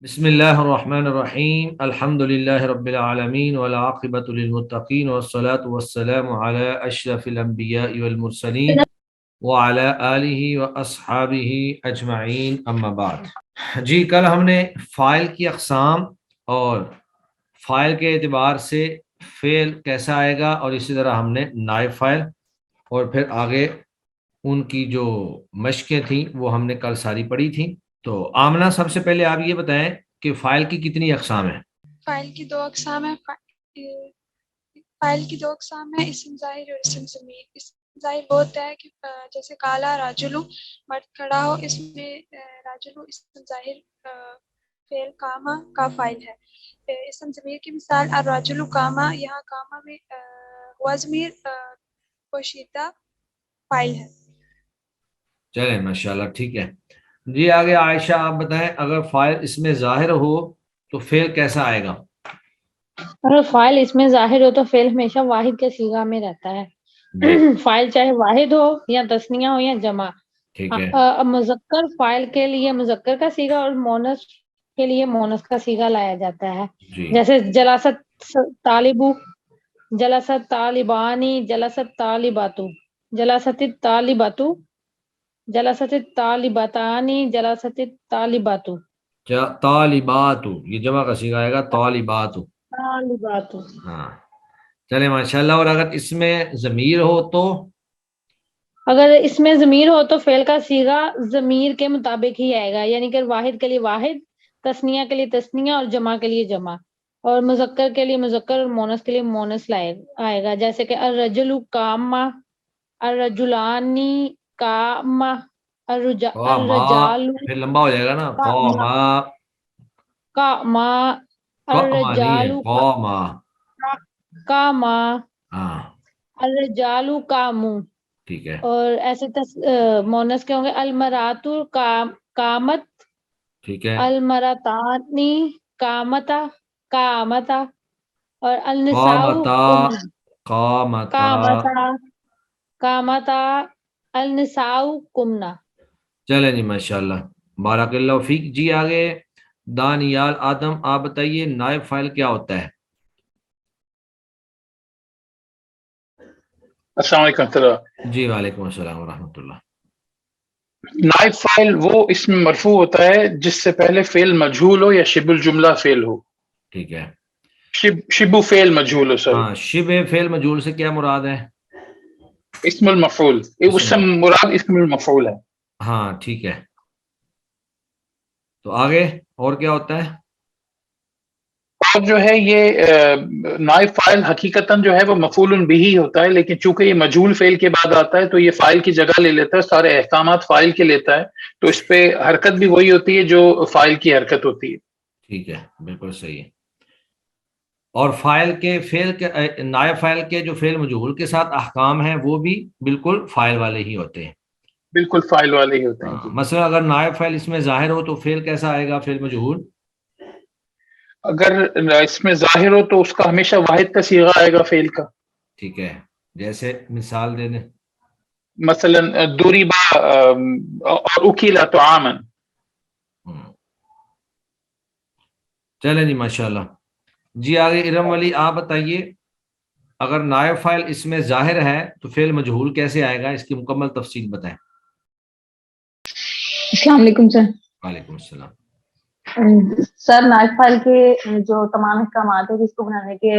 بسم اللہ الرحمن الرحیم الحمد للہ رب العالمین والعاقبۃ للمتقین والصلاۃ والسلام علی اشرف الانبیاء والمرسلین وعلی آلہ واصحابہ اجمعین اما بعد۔ جی کل ہم نے فاعل کی اقسام اور فاعل کے اعتبار سے فعل کیسا آئے گا، اور اسی طرح ہم نے نائب فاعل اور پھر آگے ان کی جو مشقیں تھیں وہ ہم نے کل ساری پڑھی تھیں۔ تو آمنہ سب سے پہلے آپ یہ بتائیں کہ فاعل کی کتنی اقسام ہیں؟ فاعل کی دو اقسام ہیں۔ فاعل کی دو اقسام ہیں، اسم ظاہر اور اسم ضمیر۔ اسم ظاہر وہ ہوتا ہے کہ جیسے کالا راجلو مرد کھڑا ہو، اس میں راجلو اسم ظاہر فعل کاما کا فاعل ہے۔ اسم ضمیر کی مثال الراجلو کاما، یہاں کاما میں ہوا ضمیر پوشیدہ فاعل ہے۔ چلیں ماشاءاللہ ٹھیک ہے۔ جی آگے عائشہ آپ بتائیں، اگر فاعل اس میں ظاہر ہو تو فعل کیسا آئے گا؟ اگر فاعل اس میں ظاہر ہو تو فعل ہمیشہ واحد کے صیغہ میں رہتا ہے۔ جی فاعل چاہے واحد ہو یا تثنیہ ہو یا جمع۔ ٹھیک ہے مذکر فاعل کے لیے مذکر کا صیغہ اور مونث کے لیے مونث کا صیغہ لایا جاتا ہے۔ جی جیسے جلست طالبو، جلست طالبانی، جلست طالباتو، جلست طالباتو، جلست طالباتانی، جلست طالباتو، طالبات، یہ جمع کا صیغہ آئے گا طالبات۔ طالباتو۔ ہاں چلیں ماشاءاللہ۔ اور اگر اس میں ضمیر ہو تو؟ اگر اس میں ضمیر ہو تو فعل کا صیغہ ضمیر کے مطابق ہی آئے گا، یعنی کہ واحد کے لیے واحد، تثنیہ کے لیے تثنیہ اور جمع کے لیے جمع، اور مذکر کے لیے مذکر اور مونث کے لیے مونث آئے گا، جیسے کہ الرجل کامہ، الرجلانی کامہ، الرجال پھر لمبا ہو جائے گا نا، قوما۔ کامہ، قوما نہیں ہے، الرجال قوما۔ کامہ، ہاں الرجال کامو۔ ٹھیک ہے اور ایسے مونث کے ہوں گے المراتو کامت، ٹھیک ہے۔ المراتانی کامتا، کامتا، اور النساء قامتا، قامتا۔ کامتا، کامتا، النساء کمنا۔ چلیں جی ماشاءاللہ، بارک اللہ فیک۔ جی آگے دانیال آدم آپ بتائیے نائب فاعل کیا ہوتا ہے؟ السلام علیکم ترہ۔ جی وعلیکم السلام ورحمۃ اللہ۔ نائب فاعل وہ اسم مرفوع ہوتا ہے جس سے پہلے فعل مجہول ہو یا شبہ الجملہ فعل ہو۔ ٹھیک ہے۔ شبہ فعل مجہول ہو، سوری، ہاں شبہ فعل مجہول سے کیا مراد ہے؟ اسم المفعول، اس سے مراد اسم المفعول ہے۔ ہاں ٹھیک ہے۔ تو آگے اور کیا ہوتا ہے؟ اور جو ہے یہ نائب فاعل حقیقتاً جو ہے وہ مفعول بہ ہوتا ہے، لیکن چونکہ یہ مجہول فعل کے بعد آتا ہے تو یہ فاعل کی جگہ لے لیتا ہے، سارے احکامات فاعل کے لیتا ہے، تو اس پہ حرکت بھی وہی ہوتی ہے جو فاعل کی حرکت ہوتی ہے۔ ٹھیک ہے بالکل صحیح ہے۔ اور فاعل کے فعل کے نائب فاعل کے جو فعل مجہول کے ساتھ احکام ہیں وہ بھی بالکل فاعل والے ہی ہوتے ہیں۔ بالکل فاعل والے ہی ہوتے ہیں ہاں جی۔ مثلا اگر نائب فاعل اس میں ظاہر ہو تو فعل کیسا آئے گا؟ فعل مجہول اگر اس میں ظاہر ہو تو اس کا ہمیشہ واحد کا صیغہ آئے گا فعل کا۔ ٹھیک ہے، جیسے مثال دے دیں۔ مثلا ضربا اور اکیلا طعاما۔ چلیں جی ماشاءاللہ۔ جی آگے ارم ولی آپ بتائیے، اگر نائب فاعل اس میں ظاہر ہے تو فعل مجہول کیسے آئے گا؟ اس کی مکمل تفصیل بتائیں۔ السلام علیکم سر۔ وعلیکم السلام۔ سر نائب فائل کے جو تمام احکامات ہیں جس کو بنانے کے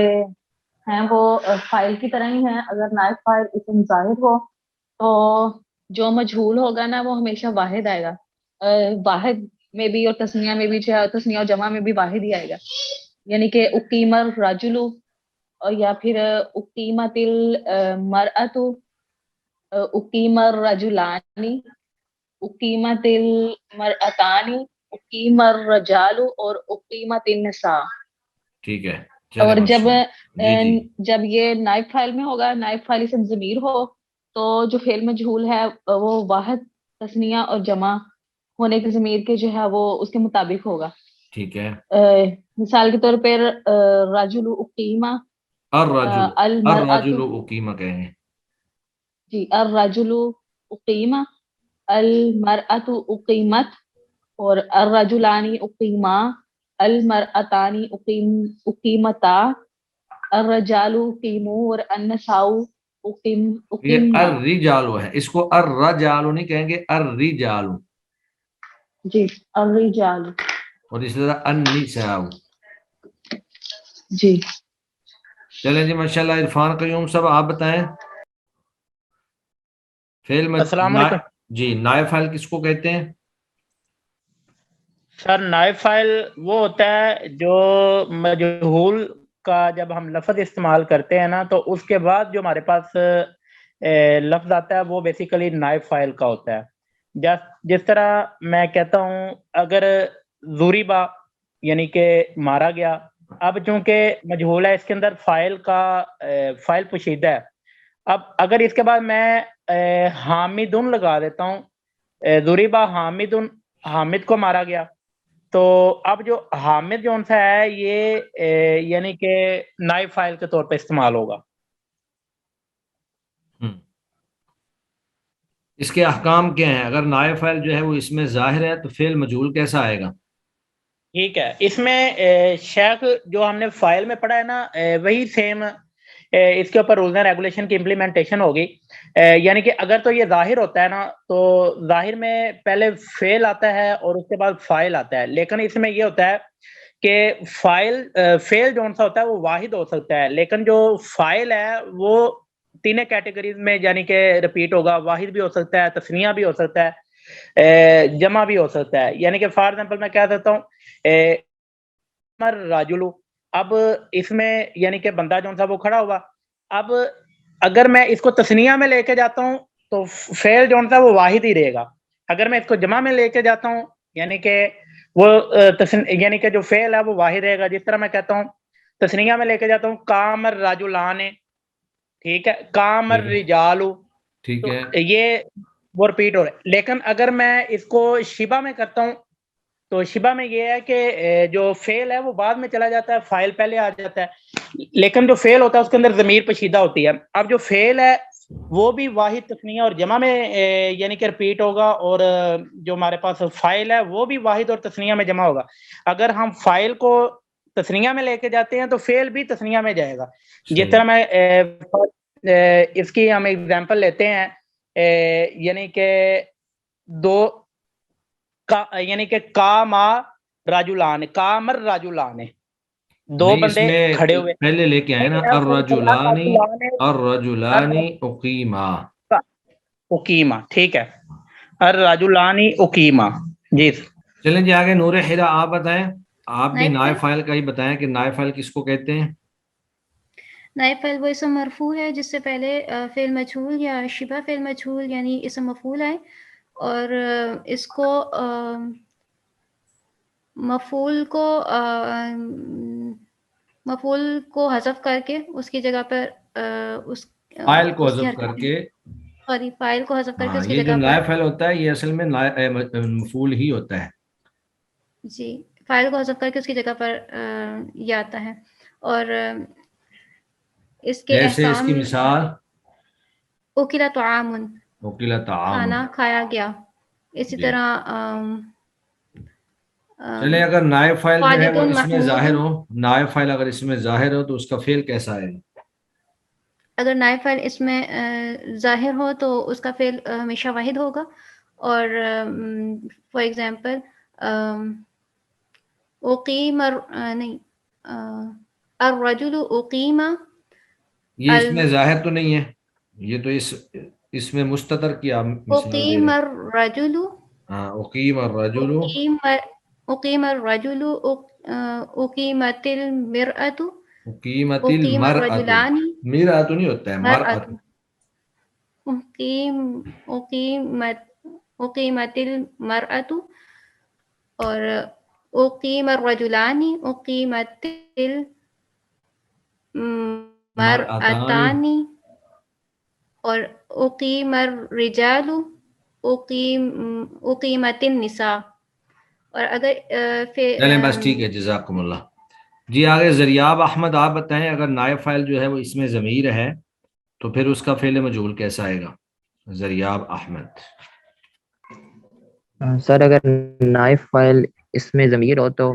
ہیں وہ فائل کی طرح ہی ہیں۔ اگر نائب فائل اسم ظاہر ہو تو جو مجہول ہوگا نا وہ ہمیشہ واحد آئے گا، واحد میں بھی اور تسنیہ میں بھی، تسنیہ اور جمع میں بھی واحد ہی آئے گا، یعنی کہ اقیم الرجل اور یا پھر اقیمت المرأۃ، اقیم الرجلانی، اقیمت المرأتانی، اقیم الرجال اور اقیمت النساء۔ ٹھیک ہے۔ اور جب جی جب یہ نائب فاعل میں ہوگا، نائب فاعل اسم ضمیر ہو تو جو فعل مجہول ہے وہ واحد، تثنیہ اور جمع ہونے کے ضمیر کے جو ہے وہ اس کے مطابق ہوگا۔ ٹھیک ہے۔ مثال کے طور پر رجل اقیمہ، الرجل اقیمہ کہیں جی، الرجل اقیمہ، المرأۃ اقیمت، اور الرجلان اقیما، المرأتانی اقیمتا، الرجال اقیموا اور النساء یہ اقیمنا. الرجالو ہے، اس کو الرجالو نہیں کہیں گے، الرجالو. جی الرجال. اور اسی طرح النساء. جی چلیں جی ماشاءاللہ. عرفان قیوم صاحب آپ بتائیں. فعل السلام علیکم جی نائب فاعل کس کو کہتے ہیں؟ سر نائب فاعل وہ ہوتا ہے جو مجہول کا جب ہم لفظ استعمال کرتے ہیں نا تو اس کے بعد جو ہمارے پاس لفظ آتا ہے وہ بیسیکلی نائب فاعل کا ہوتا ہے. جس طرح میں کہتا ہوں اگر ضریبا یعنی کہ مارا گیا، اب چونکہ مجہول ہے اس کے اندر فاعل کا فاعل پوشیدہ ہے. اب اگر اس کے بعد میں حامدن لگا دیتا ہوں، ضریبا حامدن، حامد کو مارا گیا، تو اب جو حامد جو سا ہے یہ یعنی کہ نائب فاعل کے طور پہ استعمال ہوگا. اس کے احکام کیا ہیں؟ اگر نائب فاعل جو ہے وہ اس میں ظاہر ہے تو فعل مجہول کیسا آئے گا؟ ٹھیک ہے، اس میں شیخ جو ہم نے فائل میں پڑھا ہے نا وہی سیم اس کے اوپر رولز اینڈ ریگولیشن کی امپلیمنٹیشن ہوگی. یعنی کہ اگر تو یہ ظاہر ہوتا ہے نا تو ظاہر میں پہلے فعل آتا ہے اور اس کے بعد فاعل آتا ہے، لیکن اس میں یہ ہوتا ہے کہ فعل جو سا ہوتا ہے وہ واحد ہو سکتا ہے، لیکن جو فاعل ہے وہ تینوں کیٹیگریز میں یعنی کہ ریپیٹ ہوگا. واحد بھی ہو سکتا ہے، تثنیہ بھی ہو سکتا ہے، جمع بھی ہو سکتا ہے. یعنی کہ فار ایگزامپل میں کہہ دیتا ہوں راجلو، اب اس میں یعنی کہ بندہ جو سا وہ کھڑا ہوا. اب اگر میں اس کو تثنیہ میں لے کے جاتا ہوں تو فعل جو سا وہ واحد ہی رہے گا. اگر میں اس کو جمع میں لے کے جاتا ہوں یعنی کہ وہ یعنی کہ جو فعل ہے وہ واحد رہے گا. جس طرح میں کہتا ہوں تثنیہ میں لے کے جاتا ہوں کام الرجلان، ٹھیک ہے، کام الرجال، ٹھیک تو ہے. یہ وہ ریپیٹ ہو رہا ہے. لیکن اگر میں اس کو شبہ میں کرتا ہوں تو شبہ میں یہ ہے کہ جو فعل ہے وہ بعد میں چلا جاتا ہے، فاعل پہلے آ جاتا ہے، لیکن جو فعل ہوتا ہے اس کے اندر ضمیر پوشیدہ ہوتی ہے. اب جو فعل ہے وہ بھی واحد، تثنیہ اور جمع میں یعنی کہ ریپیٹ ہوگا، اور جو ہمارے پاس فاعل ہے وہ بھی واحد اور تثنیہ میں جمع ہوگا. اگر ہم فاعل کو تثنیہ میں لے کے جاتے ہیں تو فعل بھی تثنیہ میں جائے گا. جس طرح میں اس کی ہم ایگزامپل لیتے ہیں، یعنی کہ دو یعنی کہ کاما راجولان، کامر راجولان، دو نہیں، اس بندے میں کھڑے ہوئے. پہلے لے کے آئے نا الرجلانی، الرجلانی اقیما. اقیما، ٹھیک ہے، الرجلانی اقیما. جی چلیں جی آگے. نور حرا آپ بتائیں. آپ بھی نائب فاعل کا ہی بتائیں کہ نائب فاعل کس کو کہتے ہیں؟ نائب فاعل وہ اسم مرفوع ہے جس سے پہلے فعل مجہول یا شبہ فعل مجہول یعنی اسم مفعول آئے، اور اس کو مفعول کو حذف کر کے اس کی جگہ پر اس فاعل کو اس کی حذف کر کے، سوری فاعل کو حذف کر کے ہاں اس کی یہ جو جگہ نائب پر، فاعل ہوتا ہے یہ اصل میں مفعول ہی ہوتا ہے. جی فاعل کو حذف کر کے اس کی جگہ پر یہ آتا ہے. اور اس کے جیسے اس کی احکام، مثال اوکلا طعام، وکیلا طعام. کھانا کھایا گیا. اسی جی. طرح چلیں اگر نائب فاعل جو ہے وہ خالد اس میں محمود، ظاہر ہو، نائب فاعل اگر اس میں ظاہر ہو تو اس کا فعل کیسا ہے؟ اگر نائب فاعل اس میں ظاہر ہو تو اس کا فعل ہمیشہ واحد ہوگا. اور فار ایگزامپل اقیم نہیں الرجل اقیم، یہ اس میں ظاہر تو نہیں ہے، یہ تو اس میں مستتر کی آپ مثال دے اقیم رہے ہیں. الرجل، ہاں اقیم الرجل، اقیم الرجل، اقیمت المرأۃ، اقیمت اقیم المرأۃ. الرجلان، مرأۃ نہیں ہوتا ہے، مرأۃ. اقیمت المرأۃ، اور اقیم الرجلان، اقیمت المرأتان، اور اقیم الرجال، اقیمت النساء. اور اگر چلیں بس ٹھیک ہے، جزاکم اللہ. جی آگے زریاب احمد آپ بتائیں. اگر نائب فاعل جو ہے وہ اس میں ضمیر ہے تو پھر اس کا فعل مجہول کیسا آئے گا؟ زریاب احمد. سر اگر نائب فاعل اس میں ضمیر ہو تو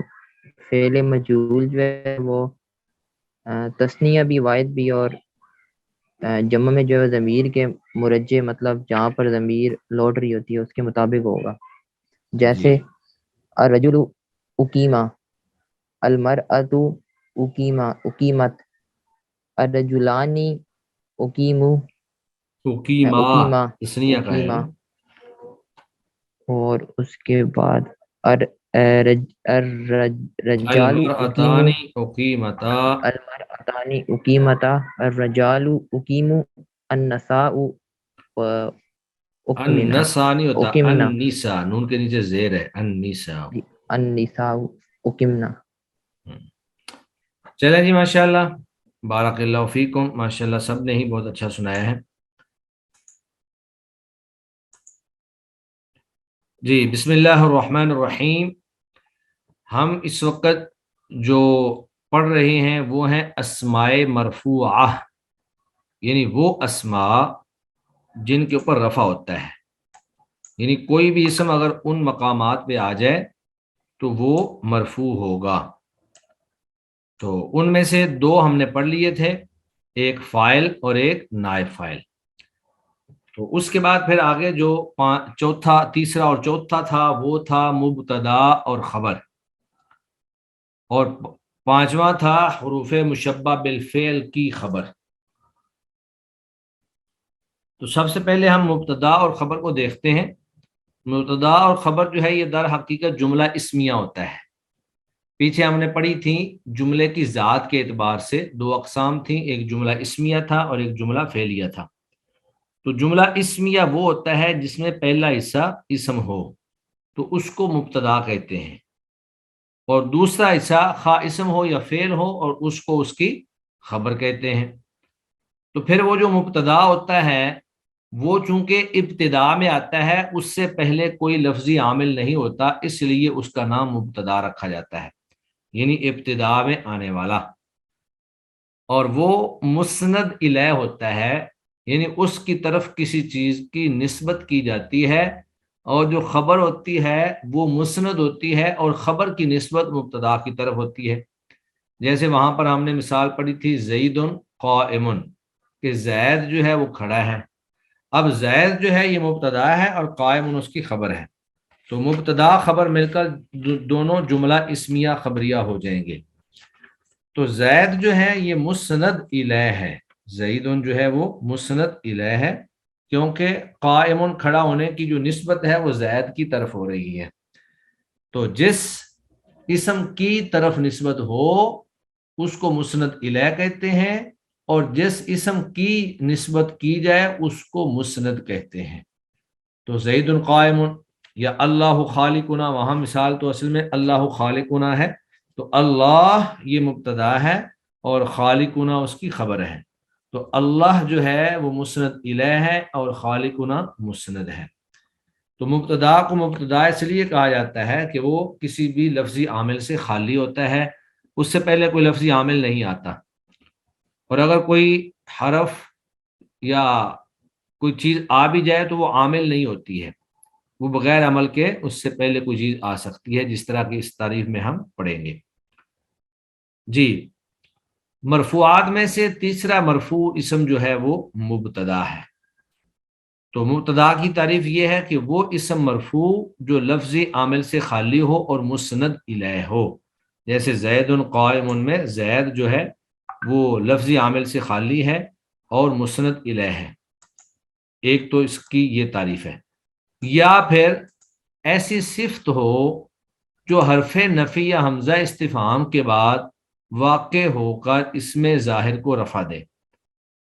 فعل مجہول جو ہے وہ تثنیہ بھی واحد بھی اور جمع میں جو ہے ضمیر کے مرجع مطلب جہاں پر ضمیر لوٹ رہی ہوتی ہے اس کے مطابق ہوگا. جیسے الرجل اقیما، المرأۃ اقیمت، الرجلان اقیموا اقیما تسنیہ کا ہے. اور اس کے بعد الرجال المرأتان اقیمتا، المرأتان اقیمتا، الرجال اقیموا، النساء اقمنا، النساء نہیں ہوتا، اقمنا، النساء نون کے نیچے زیر ہے، النساء. النساء اقمنا. چلیں جی ماشاءاللہ، بارک اللہ فیکم، ماشاءاللہ سب نے ہی بہت اچھا سنایا ہے. جی بسم اللہ الرحمن الرحیم. ہم اس وقت جو پڑھ رہے ہیں وہ ہیں اسماء مرفوعہ، یعنی وہ اسماء جن کے اوپر رفع ہوتا ہے. یعنی کوئی بھی اسم اگر ان مقامات پہ آ جائے تو وہ مرفوع ہوگا. تو ان میں سے دو ہم نے پڑھ لیے تھے، ایک فاعل اور ایک نائب فاعل. تو اس کے بعد پھر آگے جو تیسرا اور چوتھا تھا وہ تھا مبتدا اور خبر، اور پانچواں تھا حروف مشبہ بالفعل کی خبر. تو سب سے پہلے ہم مبتدا اور خبر کو دیکھتے ہیں. مبتدا اور خبر جو ہے یہ در حقیقت جملہ اسمیہ ہوتا ہے. پیچھے ہم نے پڑھی تھی جملے کی ذات کے اعتبار سے دو اقسام تھیں، ایک جملہ اسمیہ تھا اور ایک جملہ فعلیہ تھا. تو جملہ اسمیہ وہ ہوتا ہے جس میں پہلا حصہ اسم ہو تو اس کو مبتدا کہتے ہیں، اور دوسرا حصہ خواہ اسم ہو یا فعل ہو اور اس کو اس کی خبر کہتے ہیں. تو پھر وہ جو مبتدا ہوتا ہے وہ چونکہ ابتدا میں آتا ہے، اس سے پہلے کوئی لفظی عامل نہیں ہوتا، اس لیے اس کا نام مبتدا رکھا جاتا ہے، یعنی ابتدا میں آنے والا. اور وہ مسند الیہ ہوتا ہے، یعنی اس کی طرف کسی چیز کی نسبت کی جاتی ہے، اور جو خبر ہوتی ہے وہ مسند ہوتی ہے اور خبر کی نسبت مبتدا کی طرف ہوتی ہے. جیسے وہاں پر ہم نے مثال پڑھی تھی زید قائم، کہ زید جو ہے وہ کھڑا ہے. اب زید جو ہے یہ مبتدا ہے اور قائم اس کی خبر ہے، تو مبتدا خبر مل کر دونوں جملہ اسمیہ خبریہ ہو جائیں گے. تو زید جو ہے یہ مسند الیہ ہے، زید جو ہے وہ مسند الیہ ہے، کیونکہ قائم کھڑا ہونے کی جو نسبت ہے وہ زید کی طرف ہو رہی ہے. تو جس اسم کی طرف نسبت ہو اس کو مسند الیہ کہتے ہیں، اور جس اسم کی نسبت کی جائے اس کو مسند کہتے ہیں. تو زید قائم یا اللہ خالقنا، وہاں مثال تو اصل میں اللہ خالقنا ہے، تو اللہ یہ مبتدا ہے اور خالقنا اس کی خبر ہے. تو اللہ جو ہے وہ مسند الیہ ہے اور خالقنا مسند ہے. تو مبتدا کو مبتدا اس لیے کہا جاتا ہے کہ وہ کسی بھی لفظی عامل سے خالی ہوتا ہے، اس سے پہلے کوئی لفظی عامل نہیں آتا. اور اگر کوئی حرف یا کوئی چیز آ بھی جائے تو وہ عامل نہیں ہوتی ہے، وہ بغیر عمل کے اس سے پہلے کوئی چیز آ سکتی ہے، جس طرح کی اس تعریف میں ہم پڑھیں گے. جی مرفوعات میں سے تیسرا مرفوع اسم جو ہے وہ مبتدا ہے. تو مبتدا کی تعریف یہ ہے کہ وہ اسم مرفوع جو لفظی عامل سے خالی ہو اور مسند الیہ ہو. جیسے زید قائم میں زید جو ہے وہ لفظی عامل سے خالی ہے اور مسند الیہ ہے. ایک تو اس کی یہ تعریف ہے. یا پھر ایسی صفت ہو جو حرف نفی یا حمزہ استفہام کے بعد واقع ہو کر اس میں ظاہر کو رفع دے،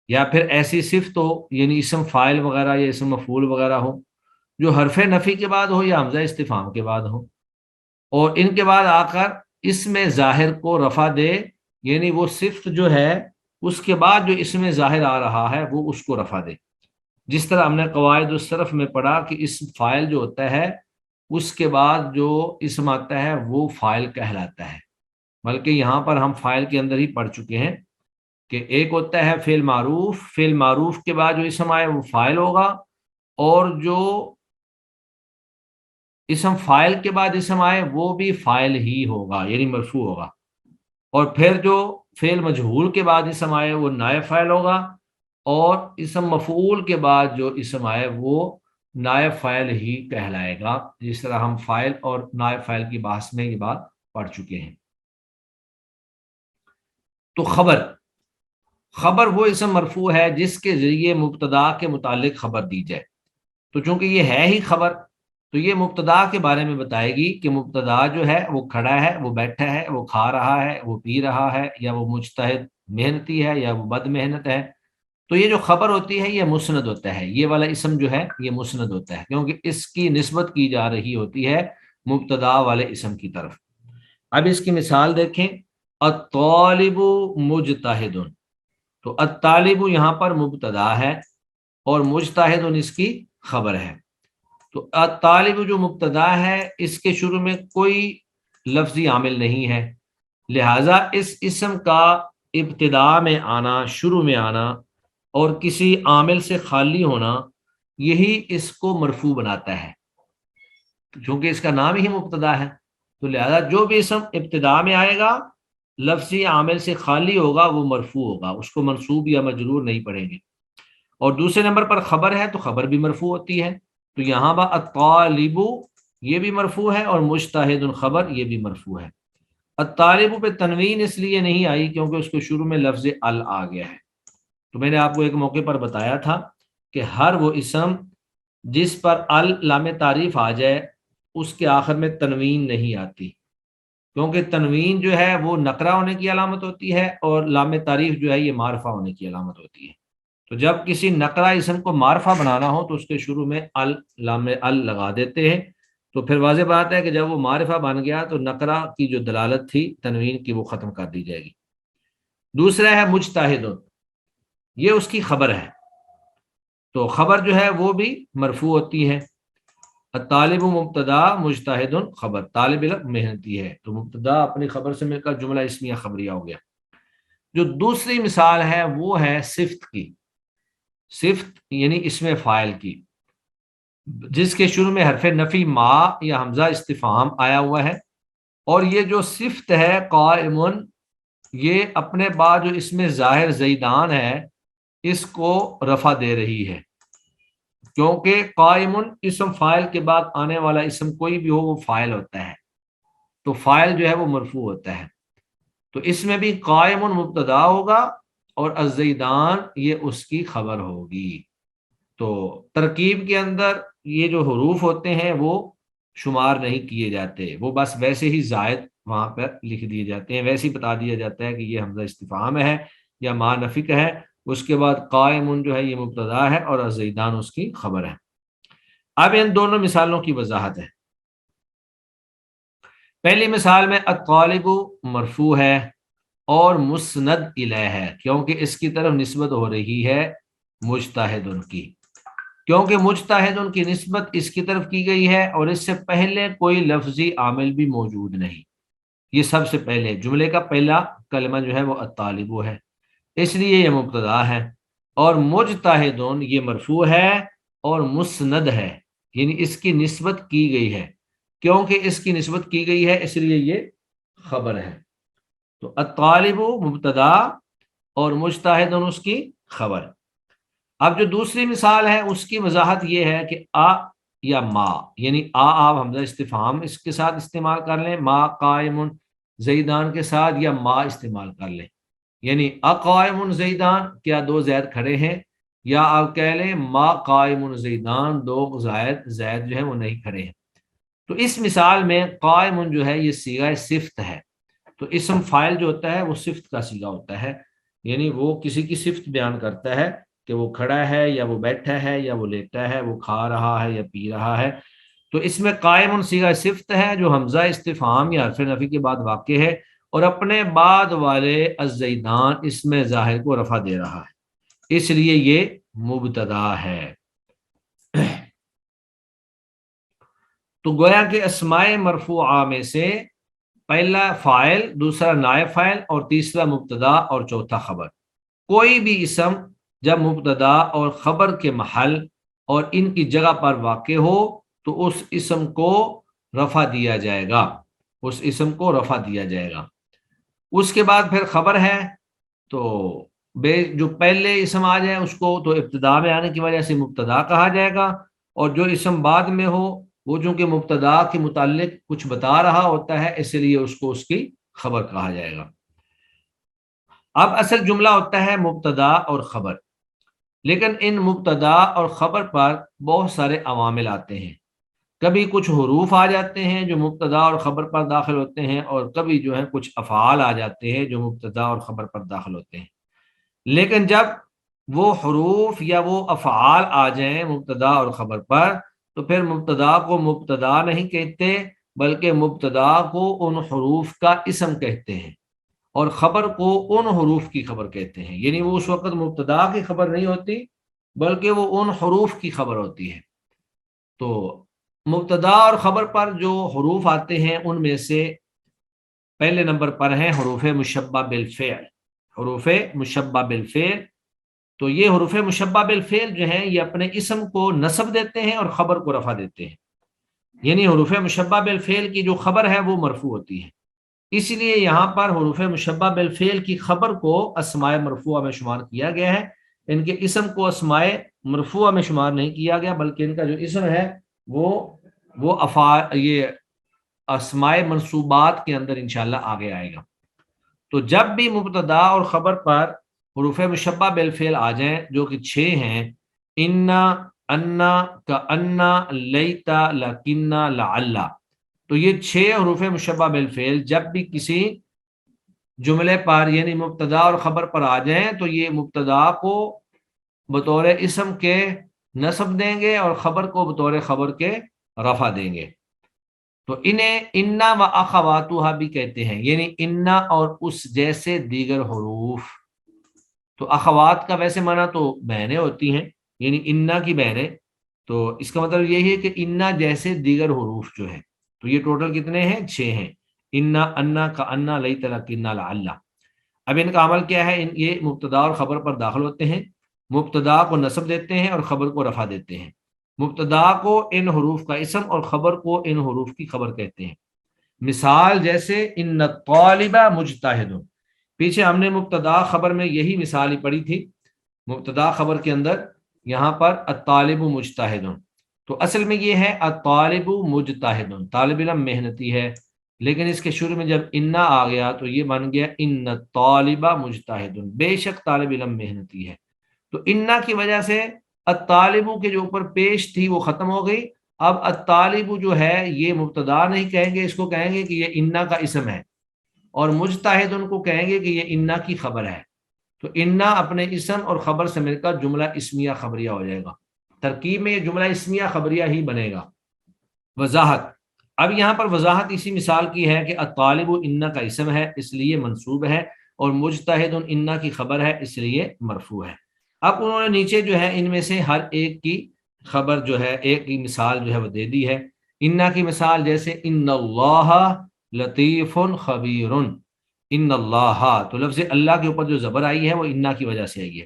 یا پھر ایسی صفت ہو یعنی اسم فاعل وغیرہ یا اسم مفعول وغیرہ ہو جو حرف نفی کے بعد ہو یا حمزہ استفہام کے بعد ہو، اور ان کے بعد آ کر اس میں ظاہر کو رفع دے، یعنی وہ صفت جو ہے اس کے بعد جو اس میں ظاہر آ رہا ہے وہ اس کو رفع دے. جس طرح ہم نے قواعد الصرف میں پڑھا کہ اسم فاعل جو ہوتا ہے اس کے بعد جو اسم آتا ہے وہ فاعل کہلاتا ہے. بلکہ یہاں پر ہم فاعل کے اندر ہی پڑھ چکے ہیں کہ ایک ہوتا ہے فعل معروف، فعل معروف کے بعد جو اسم آئے وہ فاعل ہوگا، اور جو اسم فائل کے بعد اسم آئے وہ بھی فائل ہی ہوگا یعنی مرفوع ہوگا، اور پھر جو فعل مجہول کے بعد اسم آئے وہ نائب فاعل ہوگا، اور اسم مفعول کے بعد جو اسم آئے وہ نائب فاعل ہی کہلائے گا، جس طرح ہم فاعل اور نائب فاعل کی بحث میں یہ بات پڑھ چکے ہیں۔ تو خبر وہ اسم مرفوع ہے جس کے ذریعے مبتدا کے متعلق خبر دی جائے، تو چونکہ یہ ہے ہی خبر تو یہ مبتدا کے بارے میں بتائے گی کہ مبتدا جو ہے وہ کھڑا ہے، وہ بیٹھا ہے، وہ کھا رہا ہے، وہ پی رہا ہے، یا وہ مجتہد محنتی ہے یا وہ بد محنت ہے۔ تو یہ جو خبر ہوتی ہے یہ مسند ہوتا ہے، یہ والا اسم جو ہے یہ مسند ہوتا ہے، کیونکہ اس کی نسبت کی جا رہی ہوتی ہے مبتدا والے اسم کی طرف۔ اب اس کی مثال دیکھیں، الطالب مجتہد، تو الطالب یہاں پر مبتدا ہے اور مجتہد اس کی خبر ہے۔ تو الطالب جو مبتدا ہے اس کے شروع میں کوئی لفظی عامل نہیں ہے، لہٰذا اس اسم کا ابتدا میں آنا، شروع میں آنا اور کسی عامل سے خالی ہونا یہی اس کو مرفوع بناتا ہے، چونکہ اس کا نام ہی مبتدا ہے۔ تو لہذا جو بھی اسم ابتدا میں آئے گا لفظی عامل سے خالی ہوگا وہ مرفوع ہوگا، اس کو منصوب یا مجرور نہیں پڑھیں گے۔ اور دوسرے نمبر پر خبر ہے تو خبر بھی مرفوع ہوتی ہے، تو یہاں با الطالب یہ بھی مرفوع ہے اور مجتہد خبر یہ بھی مرفوع ہے۔ الطالب پہ تنوین اس لیے نہیں آئی کیونکہ اس کے شروع میں لفظ ال آ گیا ہے۔ تو میں نے آپ کو ایک موقع پر بتایا تھا کہ ہر وہ اسم جس پر ال لام تعریف آ جائے اس کے آخر میں تنوین نہیں آتی، کیونکہ تنوین جو ہے وہ نکرہ ہونے کی علامت ہوتی ہے اور لام تعریف جو ہے یہ معرفہ ہونے کی علامت ہوتی ہے۔ تو جب کسی نکرہ اسم کو معرفہ بنانا ہو تو اس کے شروع میں ال لام ال لگا دیتے ہیں، تو پھر واضح بات ہے کہ جب وہ معرفہ بن گیا تو نکرہ کی جو دلالت تھی تنوین کی وہ ختم کر دی جائے گی۔ دوسرا ہے مجتہد، یہ اس کی خبر ہے، تو خبر جو ہے وہ بھی مرفوع ہوتی ہے۔ الطالب مبتدا مجتہد خبر، طالب علم محنتی ہے، تو مبتدا اپنی خبر سے مل کر جملہ اسمیہ خبریہ ہو گیا۔ جو دوسری مثال ہے وہ ہے صفت کی، صفت یعنی اسم فاعل کی، جس کے شروع میں حرف نفی ما یا حمزہ استفہام آیا ہوا ہے، اور یہ جو صفت ہے قائم، یہ اپنے بعد جو اسم ظاہر زیدان ہے اس کو رفع دے رہی ہے، کیونکہ قائم اسم فاعل کے بعد آنے والا اسم کوئی بھی ہو وہ فاعل ہوتا ہے، تو فاعل جو ہے وہ مرفوع ہوتا ہے، تو اس میں بھی قائم مبتدا ہوگا اور الزیدان یہ اس کی خبر ہوگی۔ تو ترکیب کے اندر یہ جو حروف ہوتے ہیں وہ شمار نہیں کیے جاتے، وہ بس ویسے ہی زائد وہاں پر لکھ دیے جاتے ہیں، ویسے ہی بتا دیا جاتا ہے کہ یہ حمزہ استفہام ہے یا ما نفی کا ہے، اس کے بعد قائم جو ہے یہ مبتدا ہے اور الزیدان اس کی خبر ہے۔ اب ان دونوں مثالوں کی وضاحت ہے۔ پہلی مثال میں الطالب مرفوع ہے اور مسند الیہ ہے، کیونکہ اس کی طرف نسبت ہو رہی ہے مجتہد کی، کیونکہ مجتہد کی نسبت اس کی طرف کی گئی ہے اور اس سے پہلے کوئی لفظی عامل بھی موجود نہیں، یہ سب سے پہلے جملے کا پہلا کلمہ جو ہے وہ الطالب ہے، اس لیے یہ مبتدا ہے، اور مجتہد یہ مرفوع ہے اور مسند ہے، یعنی اس کی نسبت کی گئی ہے، کیونکہ اس کی نسبت کی گئی ہے اس لیے یہ خبر ہے۔ تو الطالب مبتدا اور مجتہد اس کی خبر۔ اب جو دوسری مثال ہے اس کی وضاحت یہ ہے کہ آ یا ما، یعنی آپ حمزہ استفہام اس کے ساتھ استعمال کر لیں، ما قائم زیدان کے ساتھ، یا ما استعمال کر لیں، یعنی اقائم زیدان کیا دو زید کھڑے ہیں، یا آپ کہہ لیں ما قائم زیدان دو زید جو ہے وہ نہیں کھڑے ہیں۔ تو اس مثال میں قائم جو ہے یہ صیغہ صفت ہے، تو اسم فاعل جو ہوتا ہے وہ صفت کا صیغہ ہوتا ہے، یعنی وہ کسی کی صفت بیان کرتا ہے کہ وہ کھڑا ہے یا وہ بیٹھا ہے یا وہ لیٹا ہے، وہ کھا رہا ہے یا پی رہا ہے۔ تو اس میں قائم صیغہ صفت ہے جو حمزہ استفہام یا حرف نفی کے بعد واقع ہے اور اپنے بعد والے الزیدان اس میں ظاہر کو رفع دے رہا ہے، اس لیے یہ مبتدا ہے۔ تو گویا کہ اسماء مرفوعہ میں سے پہلا فاعل، دوسرا نائب فاعل اور تیسرا مبتدا اور چوتھا خبر۔ کوئی بھی اسم جب مبتدا اور خبر کے محل اور ان کی جگہ پر واقع ہو تو اس اسم کو رفع دیا جائے گا، اس اسم کو رفع دیا جائے گا۔ اس کے بعد پھر خبر ہے تو جو پہلے اسم آ جائے اس کو تو ابتدا میں آنے کی وجہ سے مبتدا کہا جائے گا، اور جو اسم بعد میں ہو وہ چونکہ مبتدا کے متعلق کچھ بتا رہا ہوتا ہے اس لیے اس کو اس کی خبر کہا جائے گا۔ اب اصل جملہ ہوتا ہے مبتدا اور خبر، لیکن ان مبتدا اور خبر پر بہت سارے عوامل آتے ہیں۔ کبھی کچھ حروف آ جاتے ہیں جو مبتدا اور خبر پر داخل ہوتے ہیں، اور کبھی جو ہے کچھ افعال آ جاتے ہیں جو مبتدا اور خبر پر داخل ہوتے ہیں۔ لیکن جب وہ حروف یا وہ افعال آ جائیں مبتدا اور خبر پر تو پھر مبتدا کو مبتدا نہیں کہتے بلکہ مبتدا کو ان حروف کا اسم کہتے ہیں، اور خبر کو ان حروف کی خبر کہتے ہیں۔ یعنی وہ اس وقت مبتدا کی خبر نہیں ہوتی بلکہ وہ ان حروف کی خبر ہوتی ہے۔ تو مبتدا اور خبر پر جو حروف آتے ہیں ان میں سے پہلے نمبر پر ہیں حروف مشبہ بالفعل۔ حروف مشبہ بالفعل، تو یہ حروف مشبہ بالفعل جو ہیں یہ اپنے اسم کو نصب دیتے ہیں اور خبر کو رفع دیتے ہیں۔ یعنی حروف مشبہ بالفعل کی جو خبر ہے وہ مرفوع ہوتی ہے، اس لیے یہاں پر حروف مشبہ بالفعل کی خبر کو اسماء مرفوعہ میں شمار کیا گیا ہے، ان کے اسم کو اسماء مرفوعہ میں شمار نہیں کیا گیا، بلکہ ان کا جو اسم ہے وہ یہ اسماء منصوبات کے اندر انشاءاللہ آگے آئے گا۔ تو جب بھی مبتدا اور خبر پر حروف مشبہ بالفعل آ جائیں جو کہ 6 ہیں، انا، انا، کانا، لیتا، لکنا، لعل، تو یہ 6 حروف مشبہ بالفعل جب بھی کسی جملے پر یعنی مبتدا اور خبر پر آ جائیں تو یہ مبتدا کو بطور اسم کے نصب دیں گے اور خبر کو بطور خبر کے رفع دیں گے۔ تو انہیں انا و اخواتها بھی کہتے ہیں، یعنی انا اور اس جیسے دیگر حروف۔ تو اخوات کا ویسے معنی تو بہنیں ہوتی ہیں، یعنی انا کی بہنیں، تو اس کا مطلب یہی ہے کہ انا جیسے دیگر حروف جو ہیں، تو یہ ٹوٹل کتنے ہیں؟ 6 ہیں۔ انا، انا، کانا، لیت، لکنا، لعل۔ اب ان کا عمل کیا ہے؟ یہ مبتدا اور خبر پر داخل ہوتے ہیں، مبتدا کو نصب دیتے ہیں اور خبر کو رفع دیتے ہیں۔ مبتدا کو ان حروف کا اسم اور خبر کو ان حروف کی خبر کہتے ہیں۔ مثال جیسے ان الطالب مجتہد، پیچھے ہم نے مبتدا خبر میں یہی مثال ہی پڑھی تھی، مبتدا خبر کے اندر یہاں پر الطالب مجتہد، تو اصل میں یہ ہے الطالب مجتہد، طالب علم محنتی ہے، لیکن اس کے شروع میں جب انا آ گیا تو یہ بن گیا ان الطالب مجتہد، بے شک طالب علم محنتی ہے۔ تو انا کی وجہ سے الطالب کے جو اوپر پیش تھی وہ ختم ہو گئی، اب الطالب جو ہے یہ مبتدا نہیں کہیں گے، اس کو کہیں گے کہ یہ انا کا اسم ہے، اور مجتہد ان کو کہیں گے کہ یہ انا کی خبر ہے۔ تو انا اپنے اسم اور خبر سے مل کر جملہ اسمیہ خبریہ ہو جائے گا، ترکیب میں یہ جملہ اسمیہ خبریہ ہی بنے گا۔ وضاحت، اب یہاں پر وضاحت اسی مثال کی ہے کہ الطالب انا کا اسم ہے اس لیے منصوب ہے، اور مجتہد انا کی خبر ہے اس لیے مرفوع ہے۔ اب انہوں نے نیچے جو ہے ان میں سے ہر ایک کی خبر جو ہے، ایک کی مثال جو ہے وہ دے دی ہے۔ انا کی مثال جیسے ان اللہ لطیف خبیر، ان اللہ، تو لفظ اللہ کے اوپر جو زبر آئی ہے وہ انا کی وجہ سے آئی ہے،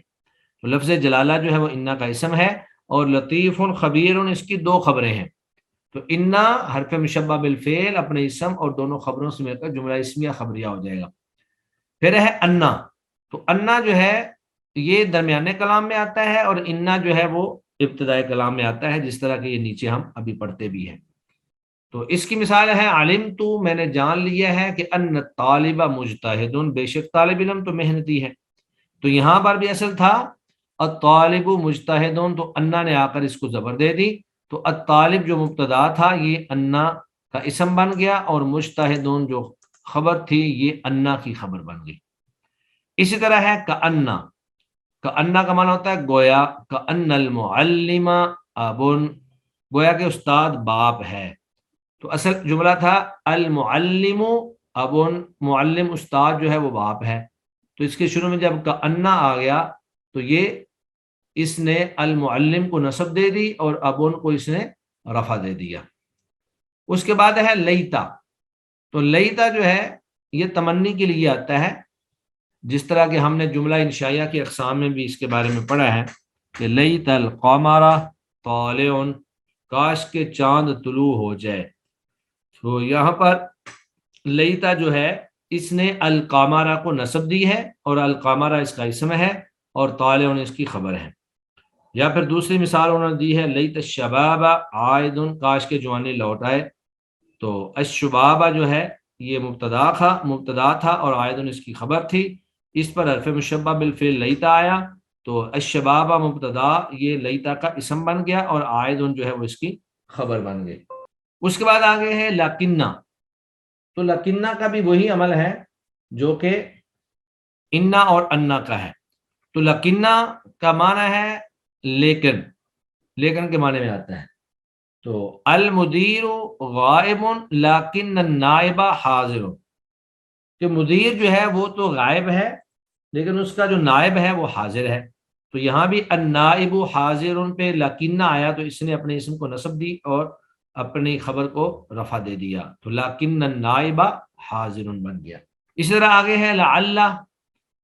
تو لفظ جلالہ جو ہے وہ انا کا اسم ہے، اور لطیف خبیر اس کی 2 خبریں ہیں۔ تو انا حرف مشبہ بالفعل اپنے اسم اور دونوں خبروں سے مل کر جملہ اسمیہ خبریہ ہو جائے گا۔ پھر ہے انا، تو انا جو ہے یہ درمیانے کلام میں آتا ہے، اور انا جو ہے وہ ابتدائی کلام میں آتا ہے، جس طرح کہ یہ نیچے ہم ابھی پڑھتے بھی ہیں۔ تو اس کی مثال ہے علمت، میں نے جان لیا ہے کہ ان طالب مجتہد، بے شک طالب علم تو محنتی ہے۔ تو یہاں پر بھی اصل تھا الطالب مجتہد، تو انا نے آ کر اس کو زبر دے دی، تو الطالب جو مبتدا تھا یہ انا کا اسم بن گیا، اور مجتہدون جو خبر تھی یہ انا کی خبر بن گئی۔ اسی طرح ہے کانا، کانا کا معنی ہوتا ہے گویا، کان المعلم ابن، گویا کہ استاد باپ ہے، تو اصل جملہ تھا المعلم ابن، معلم استاد جو ہے وہ باپ ہے، تو اس کے شروع میں جب کانا آ گیا تو یہ اس نے المعلم کو نصب دے دی اور ابن کو اس نے رفع دے دیا۔ اس کے بعد ہے لیتا، تو لیتا جو ہے یہ تمنی کے لیے آتا ہے، جس طرح کہ ہم نے جملہ انشائیہ کی اقسام میں بھی اس کے بارے میں پڑھا ہے کہ لیت القمر طالع، کاش کے چاند طلوع ہو جائے۔ تو یہاں پر لیتا جو ہے اس نے القامارہ کو نصب دی ہے اور القامارہ اس کا اسم ہے اور طالع اس کی خبر ہے. یا پھر دوسری مثال انہوں نے دی ہے لیت الشباب عائد، کاش کے جوانی لوٹ آئے. تو الشباب جو ہے یہ مبتدا تھا اور عائد اس کی خبر تھی. اس پر حرف مشبہ بالفعل لیتا آیا تو الشباب مبتدا یہ لیتا کا اسم بن گیا اور عائد جو ہے وہ اس کی خبر بن گئی. اس کے بعد آگے ہے لکنہ. تو لکنہ کا بھی وہی عمل ہے جو کہ انا اور انا کا ہے. تو لکنہ کا معنی ہے لیکن کے معنی میں آتا ہے. تو المدیر غائب لیکن النائب حاضر، کہ مدیر جو ہے وہ تو غائب ہے لیکن اس کا جو نائب ہے وہ حاضر ہے. تو یہاں بھی النائب حاضر پہ لکنہ آیا تو اس نے اپنے اسم کو نصب دی اور اپنی خبر کو رفع دے دیا، تو لکن النائب حاضر بن گیا. اسی طرح آگے ہے لعل.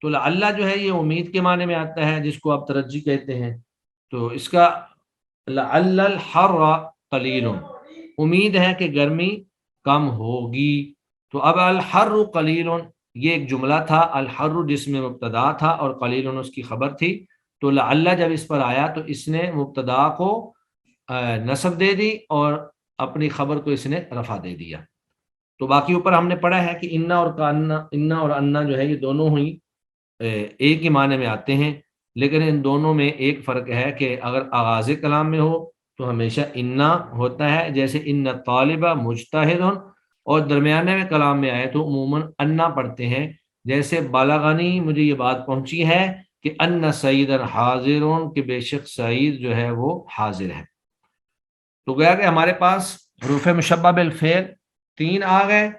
تو لعل جو ہے یہ امید کے معنی میں آتا ہے جس کو آپ ترجی کہتے ہیں. تو اس کا لعل الحر قلیل، امید ہے کہ گرمی کم ہوگی. تو اب الحر قلیل یہ ایک جملہ تھا، الحر جس میں مبتدا تھا اور قلیل اس کی خبر تھی. تو لعل جب اس پر آیا تو اس نے مبتدا کو نصب دے دی اور اپنی خبر کو اس نے رفع دے دیا. تو باقی اوپر ہم نے پڑھا ہے کہ انا اور انا جو ہے یہ دونوں ہی ایک ہی معنی میں آتے ہیں، لیکن ان دونوں میں ایک فرق ہے کہ اگر آغاز کلام میں ہو تو ہمیشہ انا ہوتا ہے، جیسے ان طالبہ مجتہد، اور درمیانے میں کلام میں آئے تو عموماً انا پڑھتے ہیں، جیسے بلغنی مجھے یہ بات پہنچی ہے کہ ان سعید حاضر، کہ بے شک سعید جو ہے وہ حاضر ہے. تو گیا کہ ہمارے پاس حروف مشبہ بالفعل 3 آ گئے.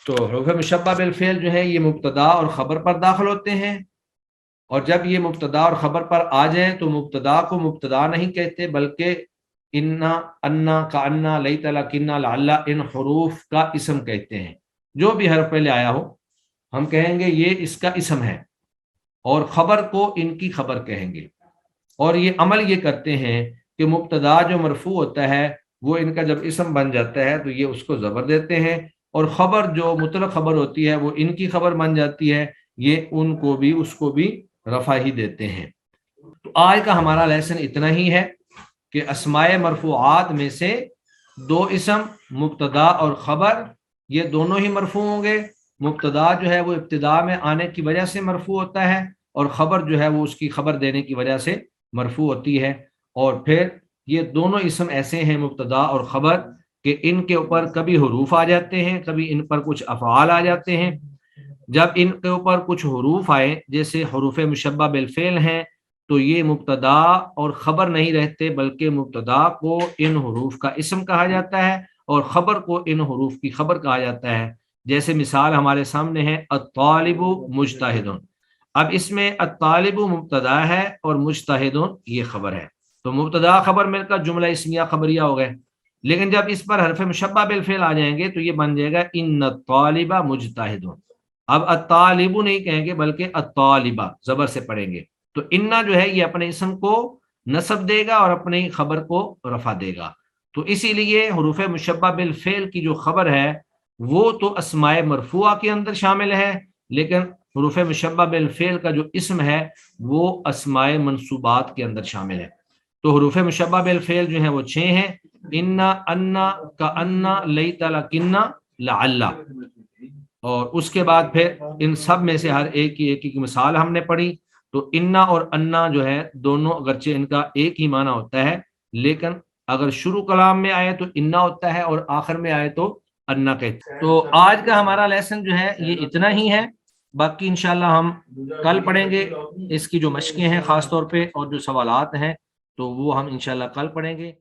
تو حروف مشبہ بالفعل جو ہے یہ مبتدا اور خبر پر داخل ہوتے ہیں، اور جب یہ مبتدا اور خبر پر آ جائیں تو مبتدا کو مبتدا نہیں کہتے بلکہ انا، انا، کانا، لیت، لکنہ، لعل ان حروف کا اسم کہتے ہیں. جو بھی حرف پہلے آیا ہو ہم کہیں گے یہ اس کا اسم ہے، اور خبر کو ان کی خبر کہیں گے. اور یہ عمل یہ کرتے ہیں کہ مبتدا جو مرفوع ہوتا ہے وہ ان کا جب اسم بن جاتا ہے تو یہ اس کو زبر دیتے ہیں، اور خبر جو مطلق خبر ہوتی ہے وہ ان کی خبر بن جاتی ہے، یہ ان کو بھی اس کو بھی رفع ہی دیتے ہیں. تو آج کا ہمارا لیسن اتنا ہی ہے کہ اسماء مرفوعات میں سے 2 اسم مبتدا اور خبر یہ دونوں ہی مرفوع ہوں گے. مبتدا جو ہے وہ ابتدا میں آنے کی وجہ سے مرفوع ہوتا ہے اور خبر جو ہے وہ اس کی خبر دینے کی وجہ سے مرفوع ہوتی ہے. اور پھر یہ دونوں اسم ایسے ہیں مبتدا اور خبر کہ ان کے اوپر کبھی حروف آ جاتے ہیں، کبھی ان پر کچھ افعال آ جاتے ہیں. جب ان کے اوپر کچھ حروف آئے جیسے حروف مشبہ بالفعل ہیں تو یہ مبتدا اور خبر نہیں رہتے بلکہ مبتدا کو ان حروف کا اسم کہا جاتا ہے اور خبر کو ان حروف کی خبر کہا جاتا ہے. جیسے مثال ہمارے سامنے ہے الطالب مجتہد. اب اس میں الطالب مبتدا ہے اور مجتہد یہ خبر ہے، تو مبتدا خبر مل کر جملہ اسمیہ خبریہ ہو گئے. لیکن جب اس پر حرف مشبہ بالفعل آ جائیں گے تو یہ بن جائے گا ان الطالب مجتہد. اب الطالب نہیں کہیں گے بلکہ الطالبہ زبر سے پڑھیں گے. تو انا جو ہے یہ اپنے اسم کو نصب دے گا اور اپنی خبر کو رفع دے گا. تو اسی لیے حروف مشبہ بالفعل کی جو خبر ہے وہ تو اسماء مرفوعہ کے اندر شامل ہے، لیکن حروف مشبہ بالفعل کا جو اسم ہے وہ اسماء منصوبات کے اندر شامل ہے. تو حروف مشبہ بالفعل جو ہیں وہ 6 ہیں، انا، انا، کانا، لیت، لکنہ، لعل. اور اس کے بعد پھر ان سب میں سے ہر ایک کی مثال ہم نے پڑھی. تو انا اور انا جو ہے دونوں اگرچہ ان کا ایک ہی معنی ہوتا ہے، لیکن اگر شروع کلام میں آئے تو انا ہوتا ہے اور آخر میں آئے تو انا کہتے ہیں. تو آج کا ہمارا لیسن جو ہے یہ اتنا ہی ہے. باقی انشاءاللہ ہم کل پڑھیں گے اس کی جو مشقیں ہیں خاص طور پہ اور جو سوالات ہیں تو وہ ہم انشاءاللہ کل پڑھیں گے.